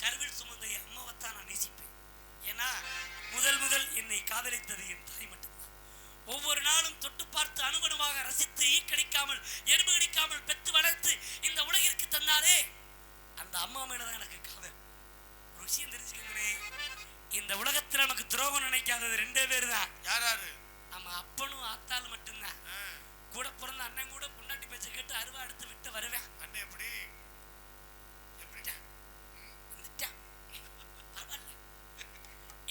கருவில் சுமந்த என் அம்மாவைத்தான் நான் நேசிப்பேன். ஏன்னா முதல் என்னை காதலித்தது என் தாய் மட்டும்தான். ஒவ்வொரு நாளும் தொட்டு பார்த்து அனுகுணமாக ரசித்து ஈக்கடிக்காமல் எறும்பு கடிக்காமல் பெற்று வளர்த்து இந்த உலகிற்கு தந்தாலே அந்த அம்மா மேலதான் எனக்கு காதல். ஒரு விஷயம் தெரிஞ்சுக்கங்களே, இந்த உலகத்துல நமக்கு துரோகம் நினைக்காதது ரெண்டே பேர் தான். யாராரு? நம்ம அப்பனும் ஆத்தாலும் மட்டும்தான். கூட பிறந்த அண்ணன் கூட பொண்டாட்டி பேச்ச கேட்டு அருவா எடுத்து விட்டு வருவேன். அண்ணன் எப்படி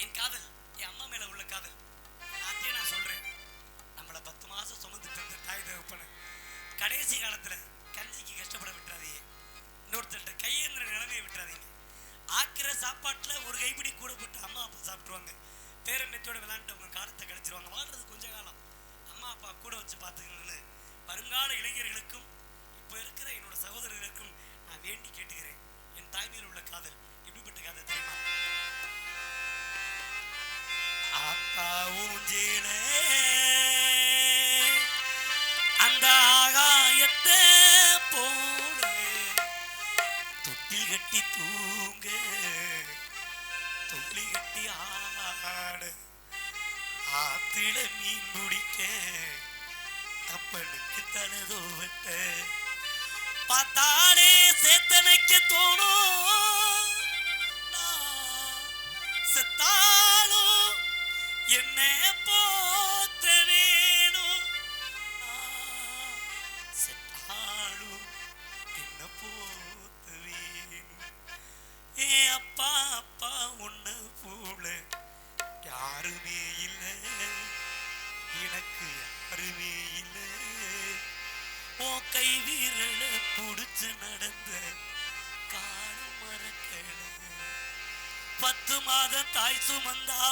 என் காதல் என் அம்மா மேல உள்ள காதல். நான் சொல்றேன், நம்மள 10 மாசம் சுமந்து பெற்ற தாய் தகப்பன கடைசி காலத்துல கஞ்சிக்கு கஷ்டப்பட விட்டுறாதீங்க. இன்னொருத்தர்கிட்ட கையேந்திர நிலைமையை விட்டுறாதீங்க. ஆக்கிற சாப்பாட்டுல ஒரு கைப்பிடி கூட போட்டு அம்மா அப்பா சாப்பிட்டுருவாங்க. பேரம்பேத்தியோட விளையாண்டு அவங்க காலத்தை கழிச்சிருவாங்க. வாழ்றது கொஞ்ச காலம். அம்மா அப்பா கூட வச்சு பார்த்துக்கணும்னு வருங்கால இளைஞர்களுக்கும் இப்போ இருக்கிற என்னோட சகோதரர்களுக்கும் நான் வேண்டி கேட்டுக்கிறேன். என் தாய்மையில் உள்ள காதல் எப்படிப்பட்ட காதல் தெரியுமா? ஆத்தா ஊஞ்சேல அந்த ஆகாயத்தை போல தொட்டி கட்டி தூங்க தொட்டி கட்டி ஆட ஆத்தில மீன் பிடிக்க அப்பனுக்கு தனதோ வெட்ட பார்த்தாலே சேத்தனைக்க தோணும். செத்தாலும் என்ன போத்த வேணும். செத்தாலும் என்ன போத்த வேணும். ஏ அப்பா அப்பா உன்ன போல யாருமே இல்லை, எனக்கு யாருமே இல்லை. ஓ கை வீரல புடிச்சு நடந்த காலம் மறக்கல. 10 மாதம் தாய் சுமந்தா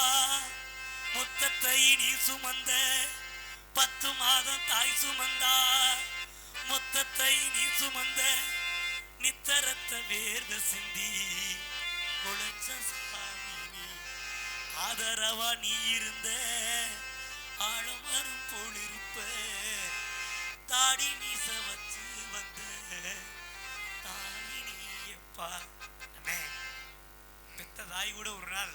முத்தத்தை நீ சுமந்த. 10 மாதம் தாய் சுமந்தா முத்தத்தை நீ சுமந்த. நித்தரத்த வேர்வை சிந்தி உழைச்ச சாமி நீ. ஆதரவா நீ இருந்த ஆழமரும் போல் இருப்ப. தாடி மீச வச்சு வந்த தாய் நீயப்பா. அண்ணே, பெத்த தாய் கூட ஒரு நாள்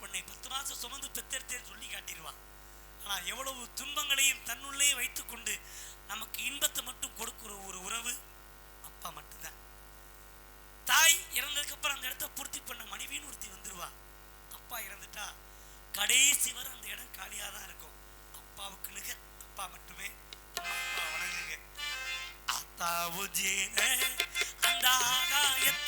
உன்னை 10 மாசம் சுமந்து பெத்தெடுத்தேன்னு சொல்லி காட்டிடுவான். ஆனா எவ்வளவு துன்பங்களையும் தன்னுள்ளே வைத்துக் கொண்டு நமக்கு இன்பத்தை மட்டும் கொடுக்கிற ஒரு உறவு அப்பா மட்டும்தான். தாய் இறந்ததுக்கு அப்புறம் அந்த இடத்த பூர்த்தி பண்ண மனைவின்னு ஒருத்தி வந்துருவா. அப்பா இறந்துட்டா கடைசி வரை அந்த இடம் காலியா தான் இருக்கும். அப்பாவுக்கு நிகர் அப்பா மட்டுமே. அம்மா அப்பா வணங்குங்க. ஆத்தாவு ஜேன அந்த ஆகாயத்தை